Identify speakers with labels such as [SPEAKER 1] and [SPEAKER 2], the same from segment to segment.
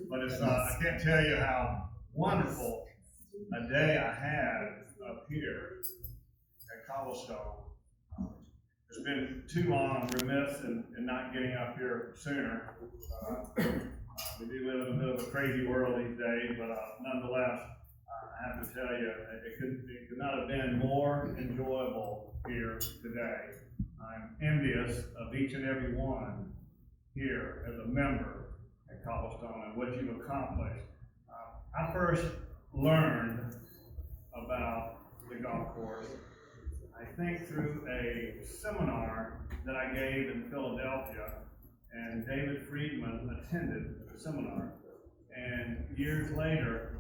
[SPEAKER 1] But it's, I can't tell you how wonderful a day I had up here at Cobblestone. It's been too long, I'm remiss in not getting up here sooner. We do live in a bit of a crazy world these days, but nonetheless, I have to tell you, it could not have been more enjoyable here today. I'm envious of each and every one here as a member at Cobblestone and what you've accomplished. I first learned about the golf course, I think, through a seminar that I gave in Philadelphia, and David Friedman attended the seminar. And years later,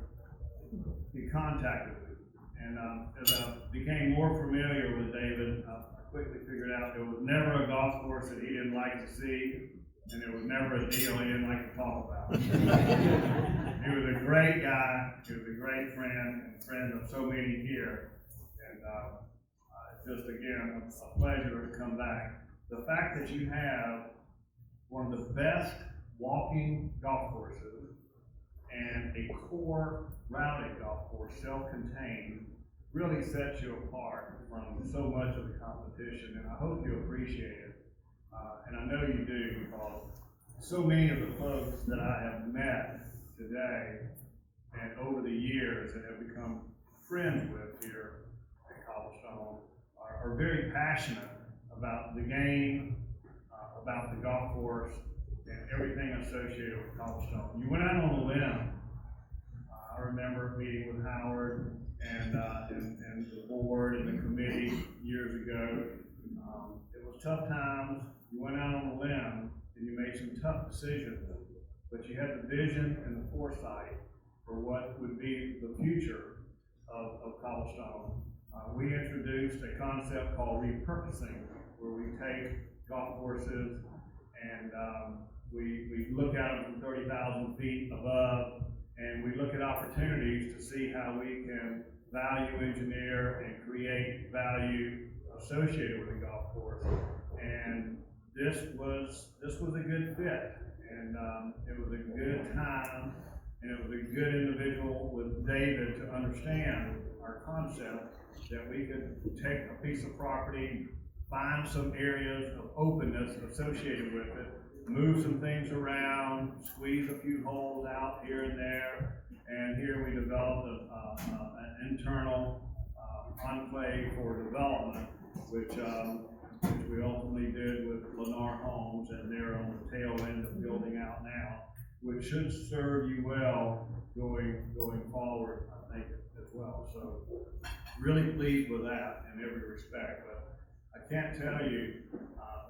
[SPEAKER 1] he contacted me. And as I became more familiar with David, I quickly figured out there was never a golf course that he didn't like to see, and there was never a deal he didn't like to talk about. He was a great guy, he was a great friend, and friend of so many here. And just again, a pleasure to come back. The fact that you have one of the best walking golf courses and a core routed golf course, self-contained, really sets you apart from so much of the competition, and I hope you appreciate it. And I know you do, because so many of the folks that I have met today and over the years and have become friends with here at Cobblestone are very passionate about the game, about the golf course, and everything associated with Cobblestone. You went out on a limb. I remember meeting with Howard and the board and the committee years ago. It was tough times. You went out on a limb and you made some tough decisions, but you had the vision and the foresight for what would be the future of Cobblestone. We introduced a concept called repurposing, where we take golf courses and we look at them from 30,000 feet above, and we look at opportunities to see how we can value engineer and create value associated with the golf course. And this was a good fit, and it was a good time, and it was a good individual with David to understand our concept, that we could take a piece of property, find some areas of openness associated with it, move some things around, squeeze a few holes out here and there, and here we developed an internal enclave for development, which we ultimately did with Lennar Homes, and they're on the tail end of building out now, which should serve you well going forward, I think, as well. So really pleased with that in every respect. But I can't tell you,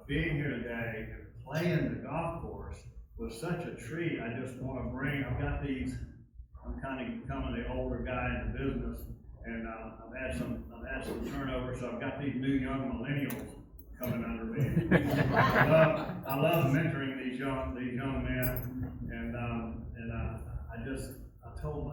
[SPEAKER 1] being here today and playing the golf course was such a treat. I just want to bring, I'm kind of becoming the older guy in the business, and I've had some turnover, so I've got these new young millennials coming under me. I love mentoring these young men, and I told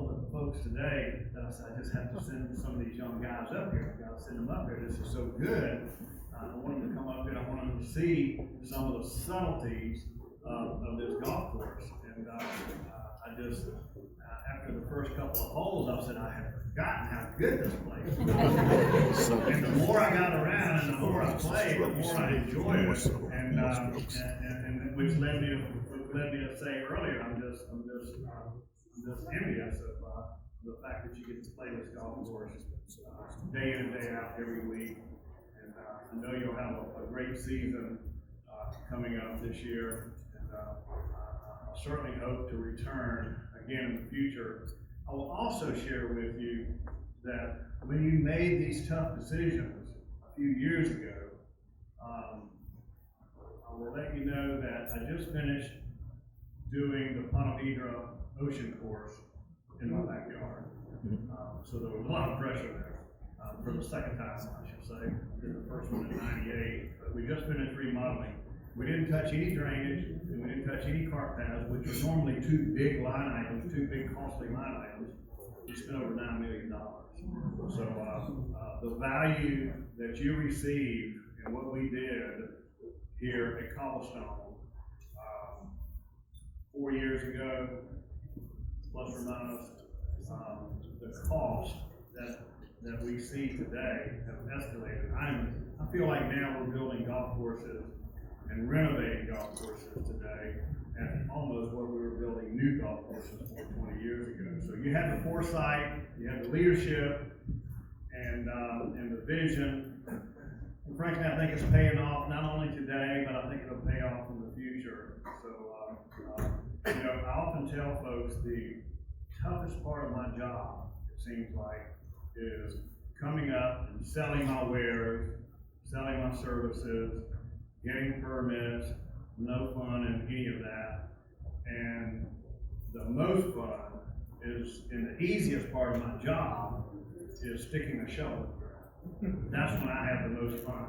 [SPEAKER 1] the folks today that I just have to send some of these young guys up here. I've got to send them up here. This is so good. I want them to come up here. I want them to see some of the subtleties of this golf course. And after the first couple of holes, I said, I had forgotten how good this place was. And the more I got around and the more I played, the more I enjoyed it. And which led me to say earlier, I'm just envious of the fact that you get to play this golf course day in and day out every week. And I know you'll have a great season coming up this year. And I certainly hope to return again in the future. I will also share with you that when you made these tough decisions a few years ago, I will let you know that I just finished doing the Ponte Vedra Ocean course in my backyard. So there was a lot of pressure there for the second time, I should say. I did the first one in '98, but we just finished remodeling. We didn't touch any drainage, and we didn't touch any cart paths, which are normally two big line items, two big costly line items. We spent over $9 million. So the value that you received and what we did here at Cobblestone 4 years ago, plus or minus. The cost that we see today have escalated. I feel like now we're building golf courses and renovating golf courses today at almost what we were building new golf courses for 20 years ago. So you have the foresight, you have the leadership, and the vision. And frankly, I think it's paying off not only today, but I think it'll pay off in the future. So, you know, I often tell folks the toughest part of my job, it seems like, is coming up and selling my wares, selling my services, getting permits, no fun in any of that. And the most fun is, and the easiest part of my job is sticking a shovel in the ground. That's when I have the most fun.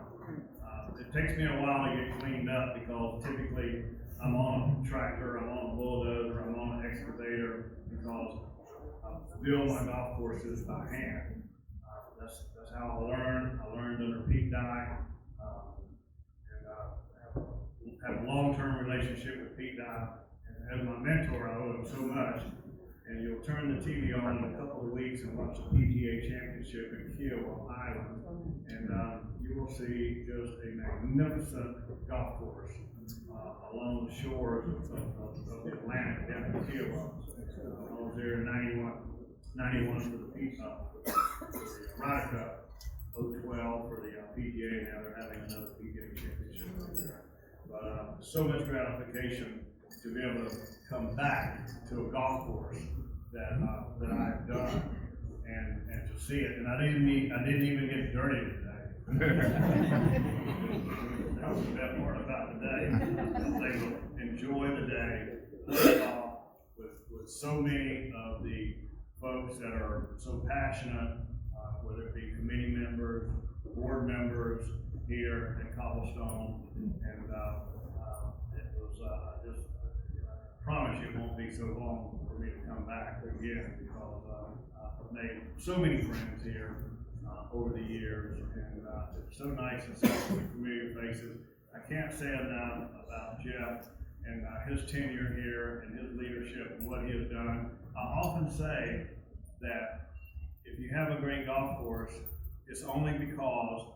[SPEAKER 1] It takes me a while to get cleaned up because typically I'm on a tractor, I'm on a bulldozer, I'm on an excavator because I build my golf courses by hand. That's how I learned. I learned under Pete Dye, and have a long-term relationship with Pete Dye. And as my mentor, I owe him so much. And you'll turn the TV on in a couple of weeks and watch the PGA Championship in Kiowa Island, and you will see just a magnificent golf course along the shores of the Atlantic down in Kiowa. I was there in 91 for the Ryder Cup, 012 for the PGA. Now they're having another PGA Championship up there. But so much gratification to be able to come back to a golf course that I've done and to see it. And I didn't even get dirty today. That was the best part about the day. I was able to enjoy the day, play golf with so many of the folks that are so passionate, whether it be committee members, board members here at Cobblestone, and it was I promise you it won't be so long for me to come back again because I've made so many friends here over the years, and it's so nice to see some familiar faces. I can't say enough about Jeff and his tenure here and his leadership and what he has done. I often say that if you have a great golf course, it's only because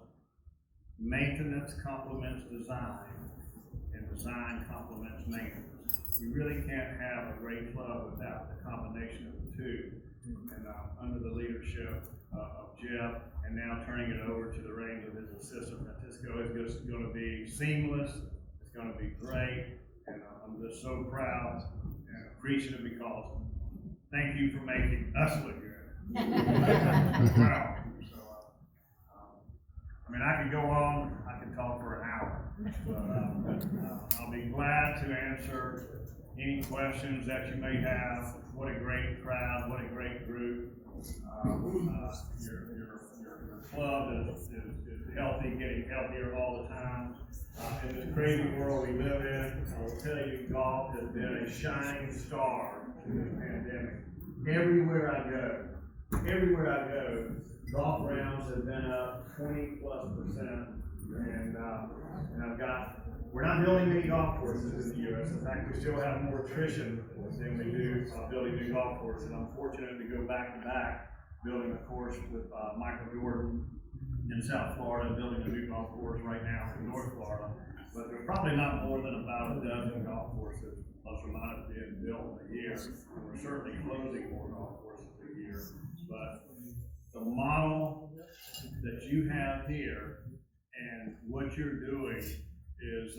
[SPEAKER 1] maintenance complements design and design complements maintenance. You really can't have a great club without the combination of the two. And under the leadership of Jeff, and now turning it over to the reins of his assistant Francisco, is just going to be seamless. It's going to be great, and I'm just so proud and appreciative because thank you for making us look good. Wow. So, I mean, I could go on. I could talk for an hour, but I'll be glad to answer any questions that you may have. What a great crowd, what a great group. Your club is healthy, getting healthier all the time. In this crazy world we live in, I will tell you, golf has been a shining star in this pandemic. Everywhere I go, golf rounds have been up 20+%, and we're not building many golf courses in the U.S. In fact, we still have more attrition than we do building new golf courses. I'm fortunate to go back to back building a course with Michael Jordan in South Florida, building a new golf course right now in North Florida. But there's probably not more than about a dozen golf courses, plus or minus, being built a year. And we're certainly closing more golf courses a year. But the model that you have here and what you're doing is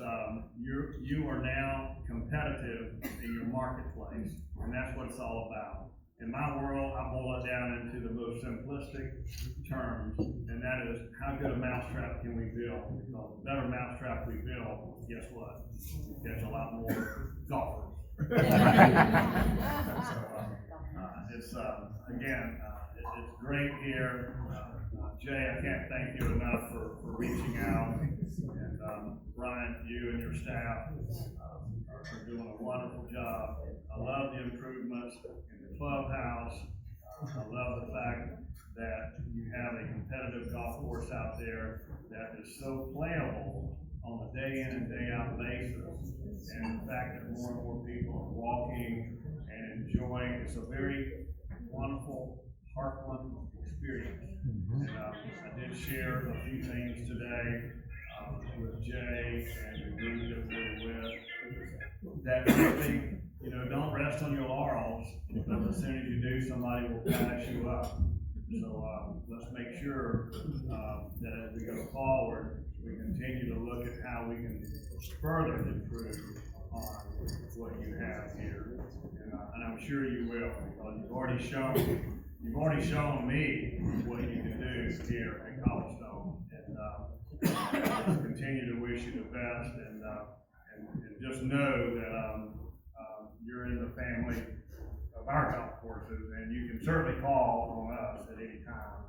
[SPEAKER 1] you are now competitive in your marketplace, and that's what it's all about. In my world, I boil it down into the most simplistic terms, and that is how good a mousetrap can we build? Because the better mousetrap we build, guess what? We catch a lot more golfers. It's great here. Jay, I can't thank you enough for reaching out, and Brian, you and your staff are doing a wonderful job. I love the improvements in the clubhouse. I love the fact that you have a competitive golf course out there that is so playable on a day in and day out basis. And the fact that more and more people are walking and enjoying, it's a very wonderful, heartwarming experience. And I did share a few things today with Jay and the group that we were with. That really, don't rest on your laurels, because as soon as you do, somebody will pass you up. So let's make sure that as we go forward, we continue to look at how we can further improve upon what you have here. And I'm sure you will, because you've already shown me what you can do here at Cobblestone. And I continue to wish you the best, and just know that you're in the family of our golf courses, and you can certainly call on us at any time.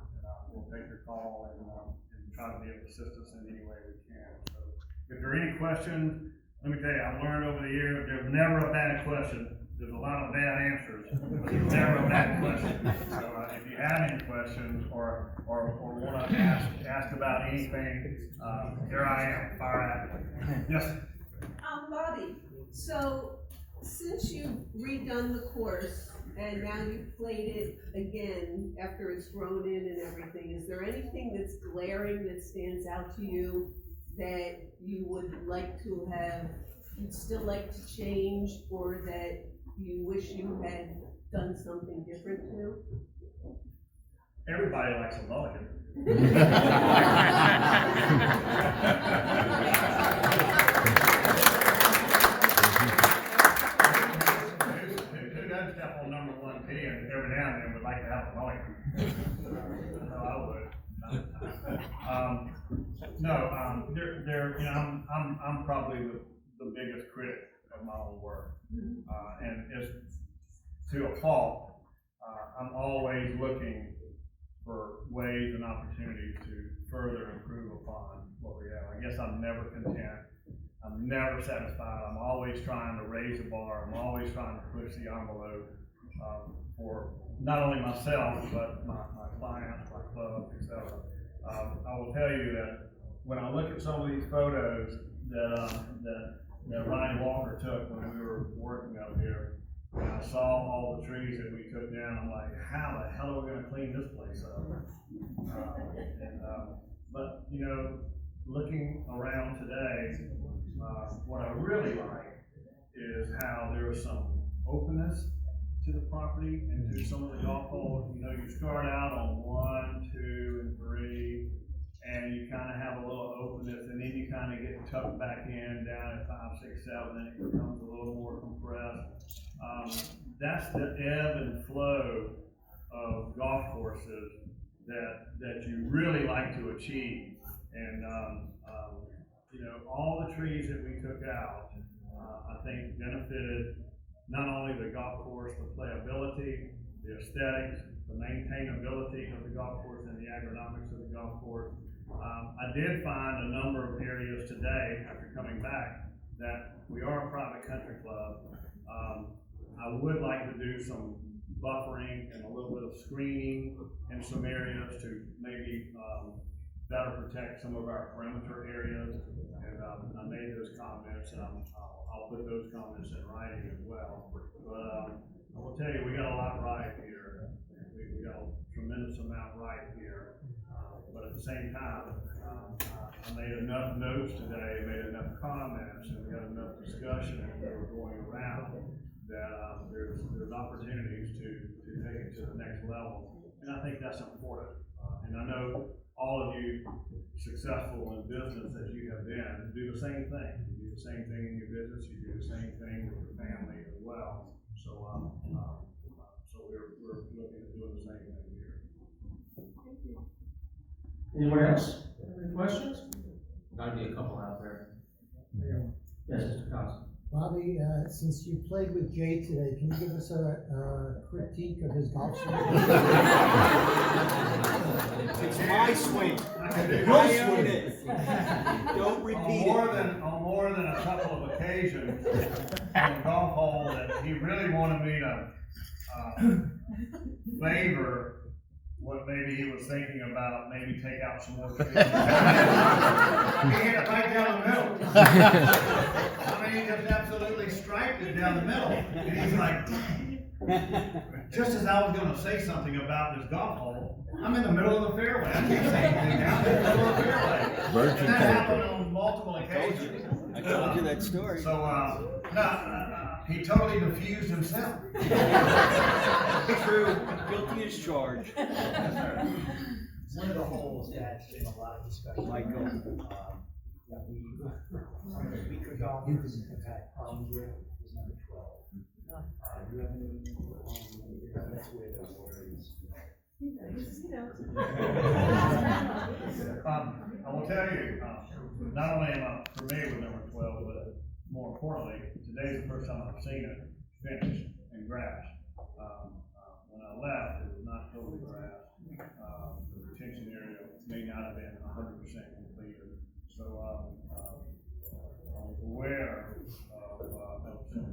[SPEAKER 1] We'll take your call and try to be of assistance in any way we can. So if there are any questions, let me tell you, I've learned over the years, there's never a bad question. There's a lot of bad answers, but there's never a bad question. So if you have any questions or want to ask about anything, here I am, fire at me. Yes?
[SPEAKER 2] Bobby, so since you've redone the course and now you've played it again after it's grown in and everything, is there anything that's glaring that stands out to you that you would like to have, you'd still like to change, or that you wish you had done something different to?
[SPEAKER 1] Everybody likes a mulligan. Who doesn't step on number 1 tee and every now and then would like to have a mulligan? No, I would. I'm probably the biggest critic of my own work, and it's to a fault. I'm always looking for ways and opportunities to further improve upon what we have. I guess I'm never content. I'm never satisfied. I'm always trying to raise the bar. I'm always trying to push the envelope for not only myself, but my clients, my clubs, etc. I will tell you that when I look at some of these photos that Ryan Walker took when we were working up here, and I saw all the trees that we took down, I'm like, how the hell are we going to clean this place up? But looking around today, what I really like is how there is some openness to the property and to some of the golf holes. You start out on 1, 2, and 3, and you kind of have a little openness, and then you kind of get tucked back in down at 5, 6, 7, and it becomes a little more compressed. That's the ebb and flow of golf courses that you really like to achieve. And all the trees that we took out, I think benefited not only the golf course, the playability, the aesthetics, the maintainability of the golf course, and the agronomics of the golf course. I did find a number of areas today, after coming back, that we are a private country club. I would like to do some buffering and a little bit of screening in some areas to maybe better protect some of our perimeter areas. And I made those comments, and I'll put those comments in writing as well. But I will tell you, we got a lot right here. We got a tremendous amount right here. But at the same time, I made enough notes today, made enough comments, and we had enough discussion that were going around that there's opportunities to take it to the next level. And I think that's important. And I know all of you successful in business as you have been do the same thing. You do the same thing in your business. You do the same thing with your family as well. So we're looking at doing the same thing here.
[SPEAKER 2] Thank you.
[SPEAKER 3] Anyone else? Any questions?
[SPEAKER 4] Gotta be a couple out there.
[SPEAKER 3] Yes, Mr. Costa.
[SPEAKER 5] Bobby, since you played with Jay today, can you give us a critique of his golf swing?
[SPEAKER 6] It's my swing.
[SPEAKER 1] I can do
[SPEAKER 6] I own it. Don't repeat
[SPEAKER 1] on more than a couple of occasions on the golf hole that he really wanted me to favor what maybe he was thinking about, maybe take out some more trees. He hit it right down the middle. I mean, he just absolutely striped it down the middle, and he's like, just as I was gonna say something about this golf hole, I'm in the middle of the fairway, I can't say anything down in the middle of the fairway.
[SPEAKER 7] Birds
[SPEAKER 1] And
[SPEAKER 7] and
[SPEAKER 1] that
[SPEAKER 7] paper.
[SPEAKER 1] happened on multiple occasions.
[SPEAKER 6] I told you that story.
[SPEAKER 1] So, he totally diffused himself.
[SPEAKER 6] True, guilty as charged.
[SPEAKER 8] One of the holes that's been a lot of discussion.
[SPEAKER 6] Michael.
[SPEAKER 8] That we, weaker golfers have had problems with is number 12. Do you have any, that's where the water is.
[SPEAKER 1] I will tell you, not only am I familiar with number 12, but more importantly, today's the first time I've seen it finished and grass. When I left, it was not totally grass. The retention area may not have been 100% completed. So, I'm aware of some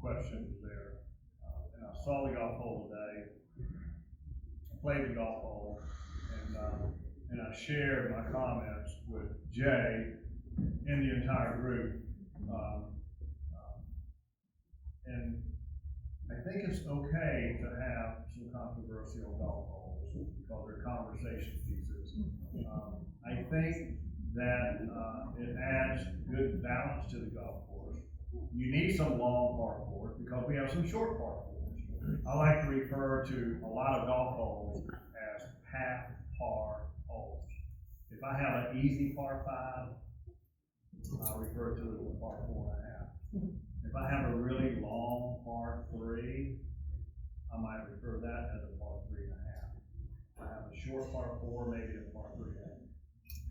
[SPEAKER 1] questions there. And I saw the golf hole today. I played the golf hole, and I shared my comments with Jay and the entire group. And I think it's okay to have some controversial golf holes because they're conversation pieces. I think that it adds good balance to the golf course. You need some long par fours because we have some short par fours. I like to refer to a lot of golf holes as half par holes. If I have an easy par 5, I'll refer to it as a par 4.5. If I have a really long par 3, I might refer that as a par 3.5. If I have a short par 4, maybe a par 3.5.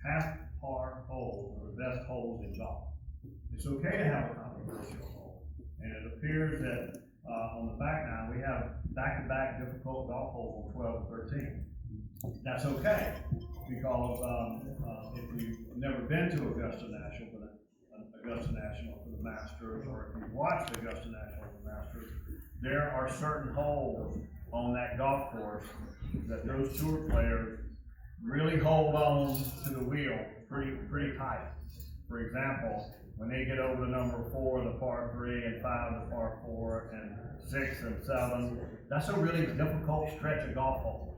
[SPEAKER 1] Half par holes are the best holes in golf. It's okay to have a controversial hole. And it appears that on the back nine, we have back-to-back difficult golf holes on 12 and 13. That's okay, because if you've never been to Augusta National for the Masters, or if you've watched Augusta National for the Masters, there are certain holes on that golf course that those tour players really hold on to the wheel pretty tight. For example, when they get over to number 4, the par 3, and 5, the par 4, and 6 and 7, that's a really difficult stretch of golf holes.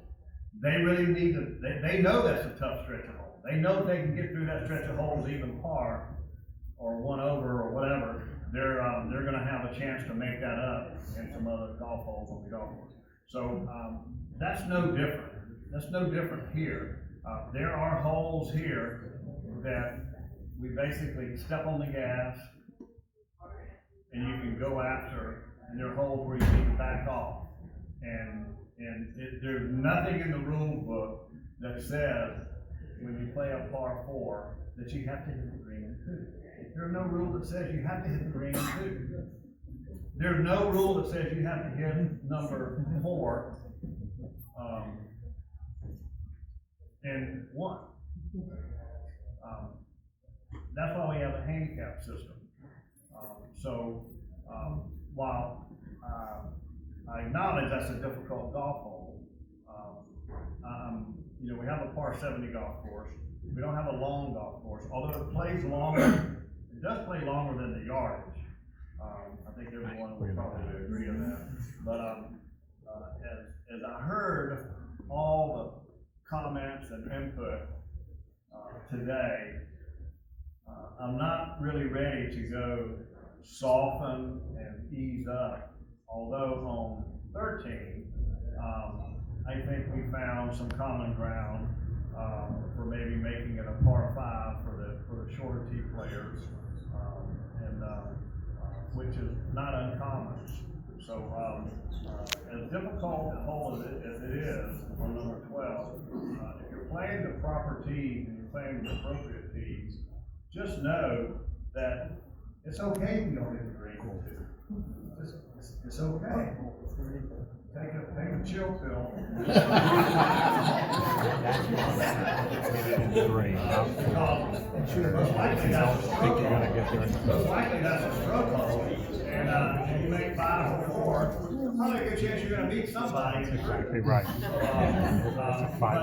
[SPEAKER 1] They really need to, they know that's a tough stretch of holes. They know if they can get through that stretch of holes even par, or 1 over, or whatever, they're gonna have a chance to make that up in some other golf holes on the golf course. So, that's no different. That's no different here. There are holes here that we basically step on the gas and you can go after, and there are holes where you need to back off. There's nothing in the rule book that says when you play a par 4 that you have to hit the green in 2. There's no rule that says you have to hit the green in 2. There's no rule that says you have to hit number 4 and 1. That's why we have a handicap system. While I acknowledge that's a difficult golf hole, we have a par 70 golf course. We don't have a long golf course, although it plays longer. It does play longer than the yardage. I think everyone will probably agree on that. But as I heard all the comments and input today, I'm not really ready to go soften and ease up. Although on 13, I think we found some common ground for maybe making it a par 5 for the shorter tee players, which is not uncommon. So as difficult a hole as it is on number 12, if you're playing the proper tees and you're playing the appropriate tees, just know that it's okay if you don't hit the green too. It's okay. Take a chill pill. Most likely that's a stroke hole. Most likely that's a stroke hole. And you make 5 or 4, probably a good chance you're going to beat somebody.
[SPEAKER 7] Exactly right.
[SPEAKER 1] But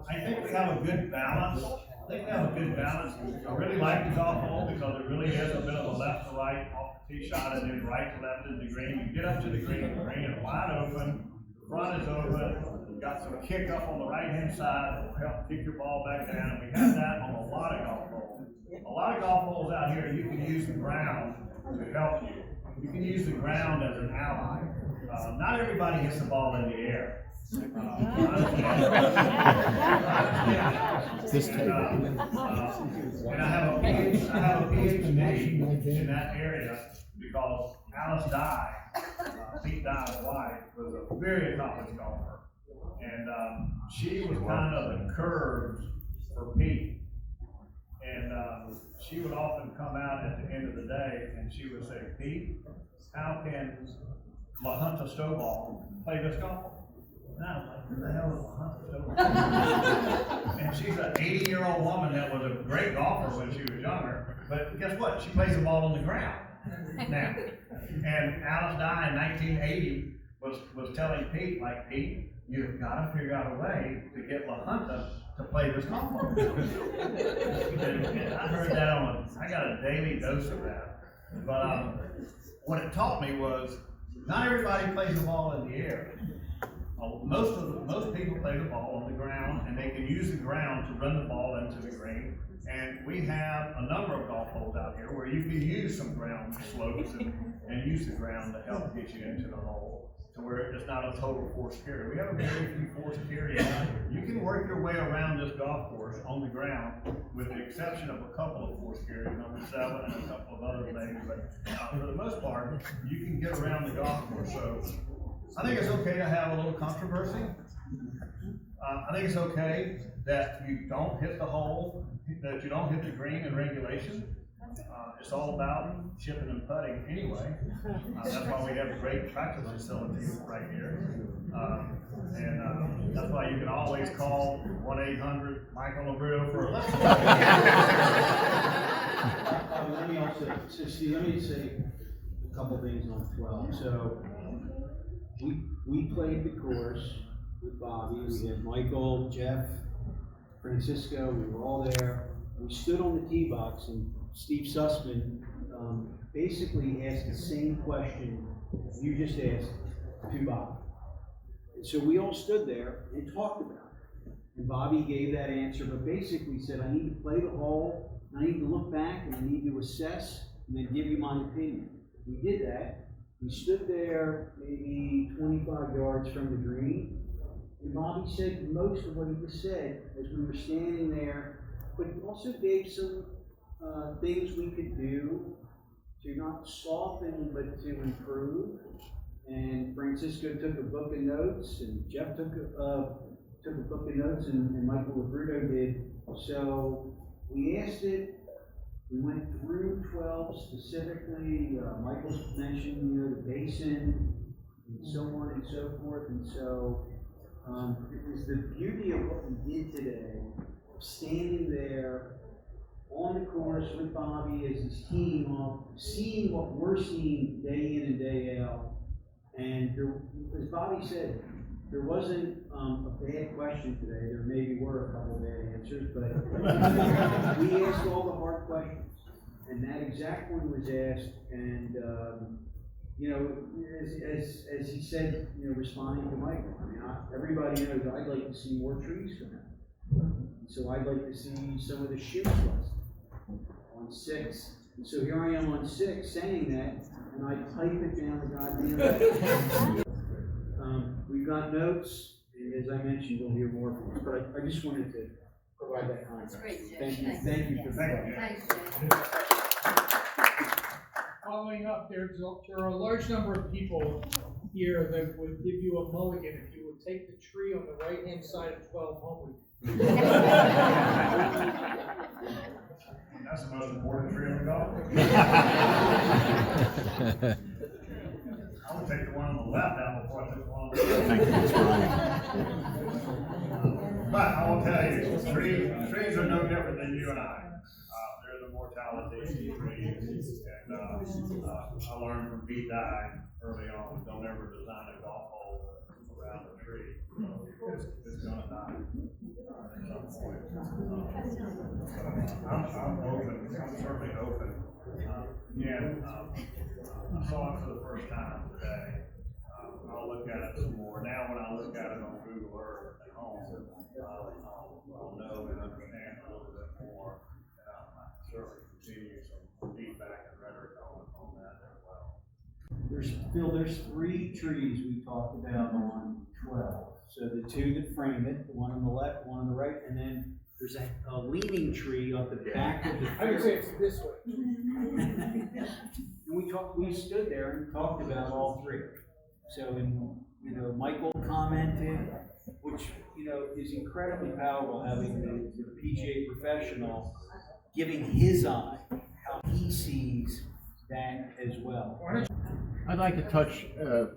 [SPEAKER 1] I think we have a good balance they have a good balance. I really like the golf hole because it really is a bit of a left to right off the tee shot and then right to left into the green. You get up to the green is wide open, the front is open, you've got some kick up on the right hand side that will help kick your ball back down. And we have that on a lot of golf holes. A lot of golf holes out here, you can use the ground to help you. You can use the ground as an ally. Not everybody hits the ball in the air. And I have a PhD in that area because Alice Dye, Pete Dye's wife, was a very accomplished golfer. And she was kind of the curves for Pete. And she would often come out at the end of the day and she would say, Pete, how can La Junta Stovall play this golf? And I was like, who the hell is La Junta Stovall? And she's an 80-year-old woman that was a great golfer when she was younger, but guess what? She plays the ball on the ground now. And Alice Dye in 1980 was telling Pete, like, Pete, you've got to figure out a way to get La Junta to play this golf ball. And I heard that I got a daily dose of that. But what it taught me was not everybody plays the ball in the air. Most people play the ball on the ground, and they can use the ground to run the ball into the green. And we have a number of golf holes out here where you can use some ground slopes and use the ground to help get you into the hole, to where it's not a total forced carry. We have a very few forced carries out here. You can work your way around this golf course on the ground, with the exception of a couple of forced carries, number 7 and a couple of other things. But for the most part, you can get around the golf course. So I think it's okay to have a little controversy. I think it's okay that you don't hit the hole, that you don't hit the green in regulation. It's all about chipping and putting anyway. That's why we have a great practice facility right here. And that's why you can always call 1-800-Michael Labrio for a lesson.
[SPEAKER 7] Let me also, Steve, let me say a couple things on 12. So we played the course with Bobby. We had Michael, Jeff, Francisco. We were all there. We stood on the tee box, and Steve Sussman basically asked the same question you just asked to Bobby. And so we all stood there and talked about it. And Bobby gave that answer, but basically said, I need to play the hole, I need to look back, and I need to assess, and then give you my opinion. We did that. We stood there maybe 25 yards from the green, and Bobby said most of what he just said as we were standing there, but he also gave some things we could do to not soften, but to improve. And Francisco took a book of notes, and Jeff took a book of notes, and Michael Labruto did. So we asked it. We went through 12 specifically. Michael mentioned, the basin, and so on and so forth. And so it was the beauty of what we did today, standing there on the course with Bobby as his team, seeing what we're seeing day in and day out. And there, as Bobby said, there wasn't a bad question today. There maybe were a couple of bad answers, but we asked all the hard questions. And that exact one was asked, and as he said, responding to Michael, I mean, everybody knows I'd like to see more trees come out. So I'd like to see some of the shoots left on 6. And so here I am on 6 saying that, and I type it down the goddamn we've got notes, and as I mentioned, you'll hear more from us. But I just wanted to provide that context.
[SPEAKER 9] That's great, Jay.
[SPEAKER 7] Thank you for that.
[SPEAKER 9] Thanks, Jay.
[SPEAKER 10] Following up, there are a large number of people here that would give you a mulligan if you would take the tree on the right-hand side of 12 Homewood.
[SPEAKER 1] That's the most important tree in the golf. I would take the one on the left out before I took the one on the right. But I will tell you, trees are no different than you and I. They're the mortality of trees. And I learned from Pete Dye early on, don't ever design a golf hole around a tree. It's going to die at some point. I'm open, I'm certainly open. Again, I saw it for the first time today. I'll look at it some more. Now, when I look at it on Google Earth at home, I'll know and understand a little bit more. And I certainly continue some feedback and rhetoric on that as well.
[SPEAKER 7] There's 3 trees we talked about on 12. So the 2 that frame it, the one on the left, one on the right, and then there's a leaning tree up the back of the
[SPEAKER 10] I would say
[SPEAKER 7] fairway.
[SPEAKER 10] it's this way.
[SPEAKER 7] And we stood there and talked about all 3. So, Michael commented, which, is incredibly powerful, having the PGA professional giving his eye, how he sees that as well.
[SPEAKER 9] I'd like to touch a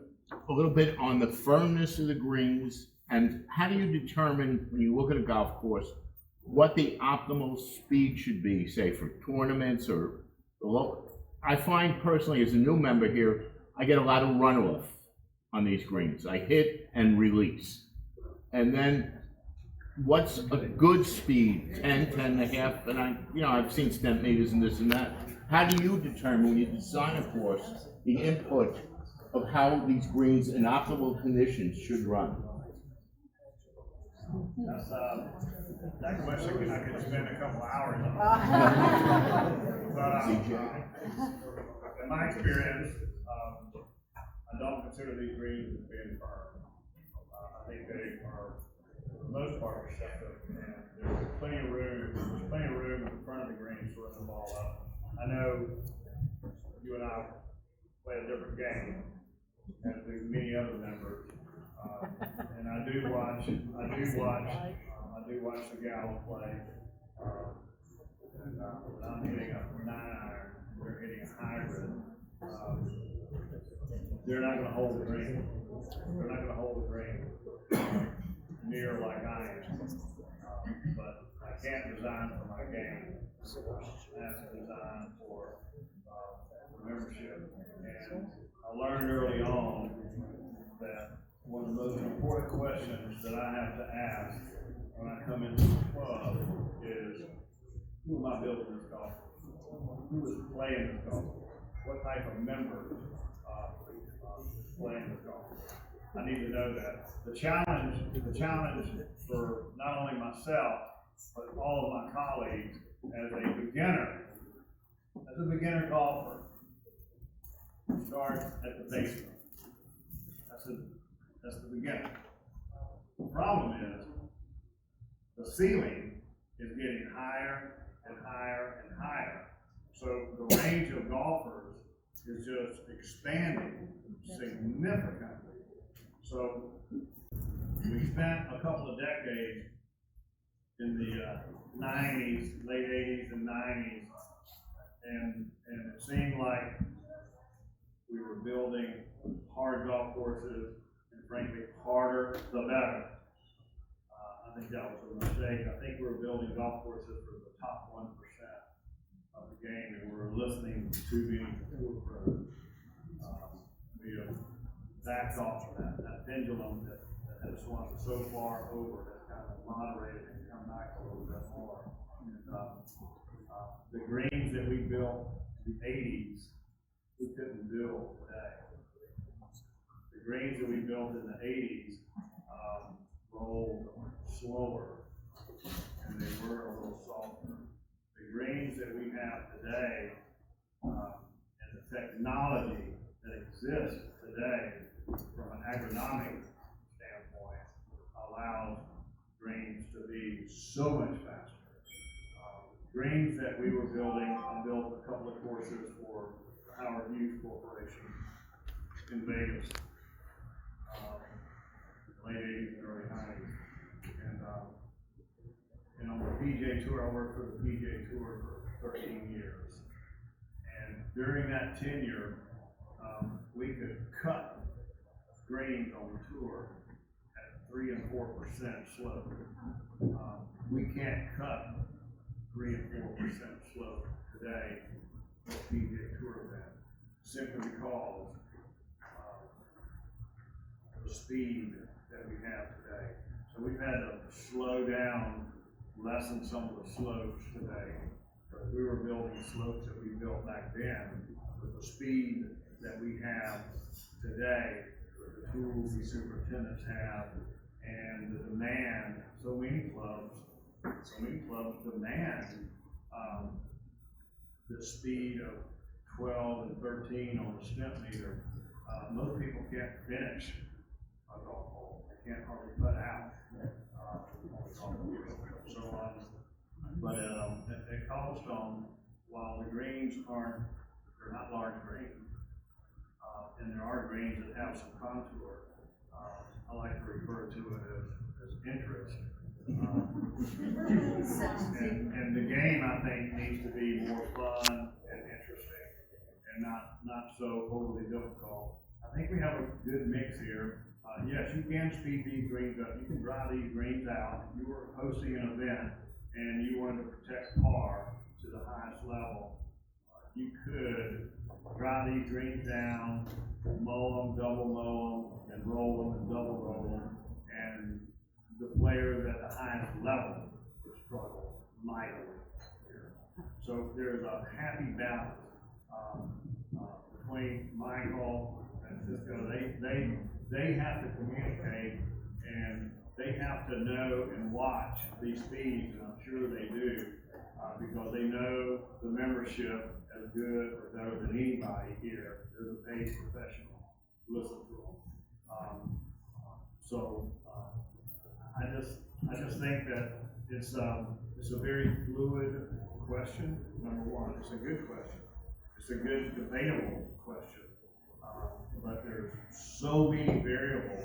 [SPEAKER 9] little bit on the firmness of the greens, and how do you determine, when you look at a golf course, what the optimal speed should be, say for tournaments or the local? I find personally, as a new member here, I get a lot of runoff on these greens. I hit and release. And then what's a good speed, 10, 10 and a half, and I've seen stent meters and this and that. How do you determine, when you design a course, the input of how these greens in optimal conditions should run?
[SPEAKER 1] That's, that question I could spend a couple hours on. But in my experience, I don't consider these greens as being firm. I think they are, for the most part, receptive, and there's plenty of room in front of the greens to run the ball up. I know you and I play a different game, as do many other members, and I do watch the gals play, and when I'm hitting a 9-iron, they're hitting a hybrid. They're not going to hold the green. They're not going to hold the green near like I am. But I can't design for my game. I have to design for membership. And I learned early on that one of the most important questions that I have to ask when I come into the club is, who am I building this golf for? Who is playing this golf for? What type of member playing this golf? I need to know that. The challenge for not only myself, but all of my colleagues as a beginner golfer, start at the basement. That's the beginning. The problem is the ceiling is getting higher and higher and higher. So the range of golfers is just expanding significantly. So we spent a couple of decades in the 90s, late 80s and 90s, and it seemed like we were building hard golf courses, and frankly, harder the better. I think that was a mistake. I think we were building golf courses for the top 1% of the game, and we were listening to too many tour pros. We have backed off of that pendulum that has swung so far over has kind of moderated and come back a little bit more. And, the greens that we built in the 80s, we couldn't build today. The greens that we built in the 80s rolled slower, and they were a little softer. The greens that we have today, and the technology that exists today from an agronomic standpoint, allows greens to be so much faster. Greens that we were building, I built a couple of courses for Howard Hughes Corporation in Vegas, late 80s and early 90s. And on the PGA Tour, I worked for the PGA Tour for 13 years. And during that tenure, we could cut greens on the tour at 3 and 4% slope. We can't cut 3 and 4% slope today for a PGA Tour event, simply because the speed that we have today. So we've had to slow down lessen some of the slopes today. Because we were building slopes that we built back then with the speed that we have today, with the tools the superintendents have, and the demand, so many clubs demand, the speed of 12 and 13 on the step meter. Most people can't finish a golf hole, they can't hardly put out. But at Cobblestone, while the greens they're not large greens, and there are greens that have some contour, I like to refer to it as interest. And the game, I think, needs to be more fun and interesting, and not so overly difficult. I think we have a good mix here. Yes, you can speed these greens up, you can dry these greens out. If you were hosting an event and you wanted to protect par to the highest level, you could dry these greens down, mow them, double mow them, and roll them and double roll them, and the players at the highest level would struggle mightily here. So there's a happy balance between Michael and Cisco. They have to communicate, and they have to know and watch these speeds, and I'm sure they do, because they know the membership as good or better than anybody here. They're the paid professional. Listen to them. I just think that it's a very fluid question. Number one, it's a good question. It's a good debatable question. But there's so many variables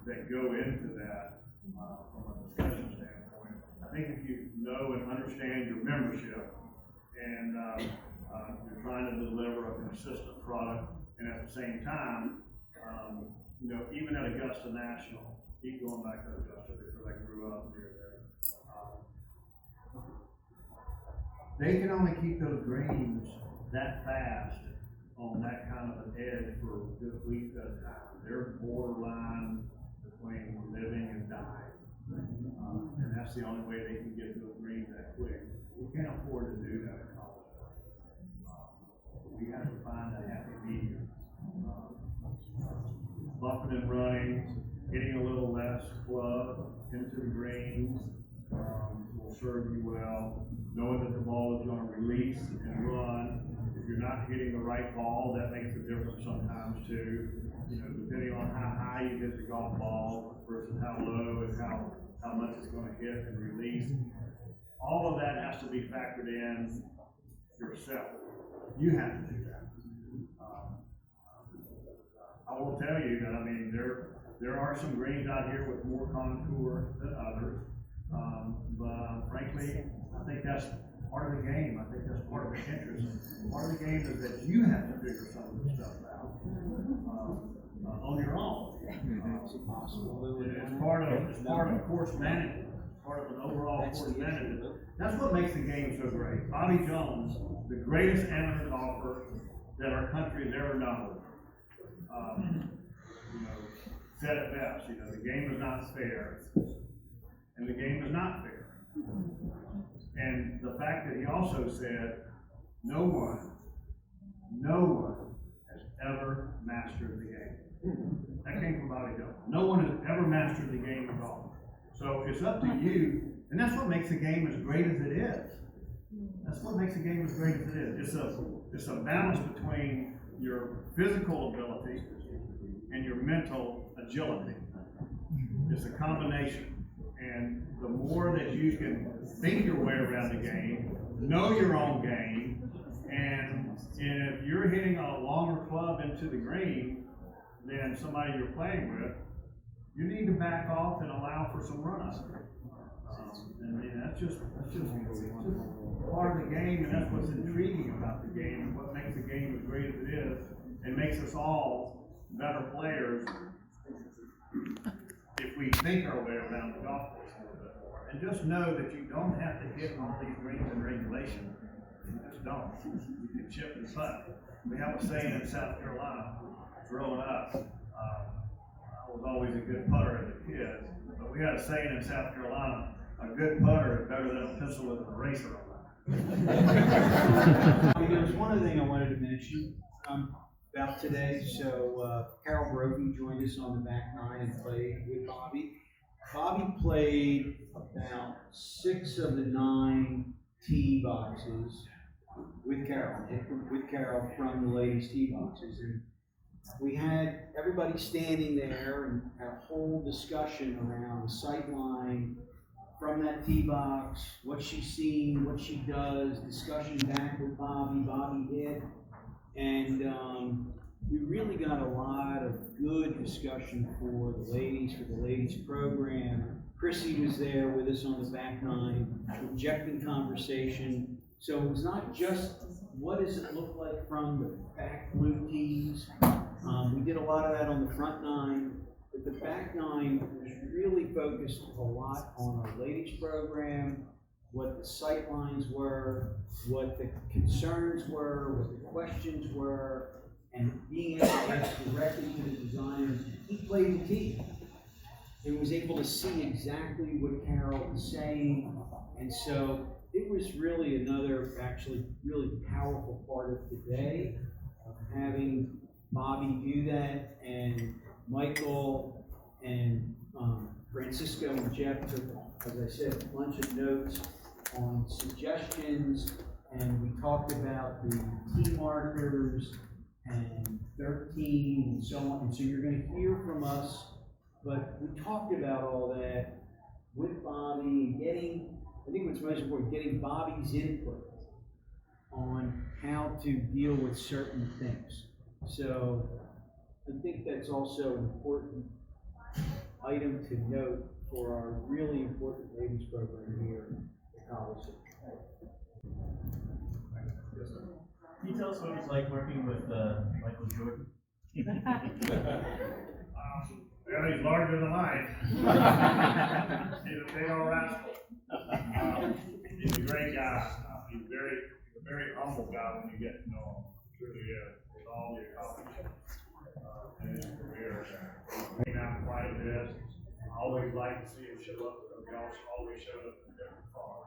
[SPEAKER 1] that go into that from a discussion standpoint. I think if you know and understand your membership and you're trying to deliver a consistent product, and at the same time, even at Augusta National, keep going back to Augusta because I grew up near there. They can only keep those greens that fast on that kind of an edge for just weeks at a time. They're borderline between living and dying. And that's the only way they can get those greens that quick. We can't afford to do that at college. We have to find a happy medium. Bumping and running, getting a little less club into the greens will serve you well. Knowing that the ball is going to release and run. If you're not hitting the right ball, that makes a difference sometimes too. Depending on how high you hit the golf ball versus how low and how much it's going to hit and release. All of that has to be factored in yourself. You have to do that. I will tell you that, there are some greens out here with more contour than others. But frankly, I think that's part of the game. I think that's part of the interest. Part of the game is that you have to figure some of this stuff out on your own. It's impossible. It's part of course management. It's part of an overall course management. That's what makes the game so great. Bobby Jones, the greatest amateur golfer that our country has ever known, said it best. The game is not fair, and the game is not fair. And the fact that he also said, no one has ever mastered the game. That came from Bobby Jones. No one has ever mastered the game of golf. So it's up to you, and that's what makes the game as great as it is. That's what makes the game as great as it is. It's a balance between your physical ability and your mental agility. It's a combination. And the more that you can think your way around the game, know your own game, and if you're hitting a longer club into the green than somebody you're playing with, you need to back off and allow for some runoff. That's just part of the game, and that's what's intriguing about the game, and what makes the game as great as it is, and makes us all better players if we think our way around the golf course a little bit more. And just know that you don't have to hit all these greens in regulation. You just don't. You can chip and putt. We have a saying in South Carolina, growing up, I was always a good putter as a kid, but we had a saying in South Carolina, a good putter is better than a pencil with an eraser on it.
[SPEAKER 7] There's one other thing I wanted to mention about today. So Carol Brophy joined us on the back nine and played with Bobby. Bobby played about 6 of the 9 tee boxes with Carol, from the ladies' tee boxes. And we had everybody standing there and had a whole discussion around the sight line from that tee box, what she's seen, what she does, discussion back with Bobby, Bobby hit. And we really got a lot of good discussion for the ladies program. Chrissy was there with us on the back nine, projecting conversation. So it was not just what does it look like from the back blue tees. We did a lot of that on the front nine, but the back nine was really focused a lot on our ladies program, what the sight lines were, what the concerns were, what the questions were, and being able to ask directly to the designer. He played the tee and was able to see exactly what Carol was saying. And so it was really another actually really powerful part of today of having Bobby do that, and Michael and Francisco and Jeff took, as I said, a bunch of notes on suggestions, and we talked about the tee markers and 13 and so on. And so you're going to hear from us, but we talked about all that with Bobby and getting, I think what's most important, getting Bobby's input on how to deal with certain things. So I think that's also an important item to note for our really important ladies program here at Cobblestone.
[SPEAKER 4] Can you tell us what it's like working with Michael Jordan?
[SPEAKER 1] Well, he's larger than life. He's a big old rascal. He's a great guy. He's a very humble guy when you get to know him. Truly is. With all the accomplishments in his career. He's been out quite a bit. I always like to see him show up, because he also always showed up in a different car.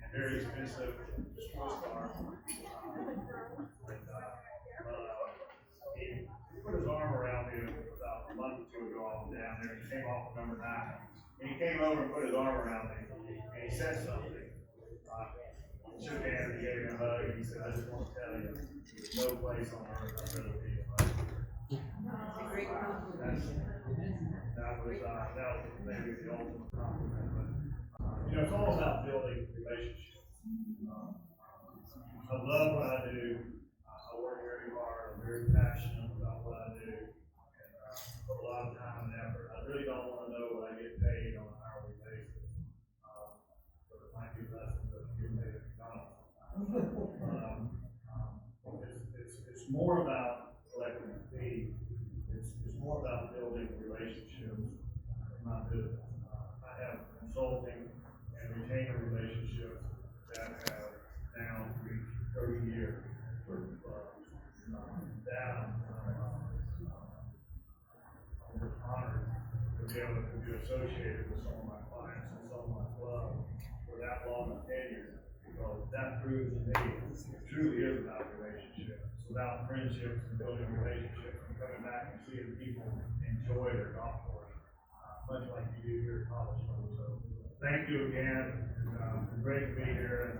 [SPEAKER 1] And very expensive sports car. He put his arm around me about a month or 2 ago. I was down there, and he came off of number 9. And he came over and put his arm around me, and he said something. Shook hands and gave me a hug, and he said, "I just want to tell you, there's no place on earth I'd rather be in life."
[SPEAKER 2] Great compliment.
[SPEAKER 1] That was maybe the ultimate compliment. But it's all about building relationships. I love what I do. I work very hard. I'm very passionate about what I do, and put a lot of time and effort. I really don't want to know what I get paid on an hourly basis. But it might be less than what you get paid at McDonald's. It's more about collecting a fee. It's more about building relationships in my business. I have consulting and retainer relationships that have now reached 30 years. I'm just honored to be able to be associated with some of my clients and some of my clubs for that long a tenure, because that proves to me it truly is about relationships. It's about friendships and building relationships and coming back and seeing people enjoy their golf course, much like you do here at Cobblestone. So thank you again. It's great to be here, and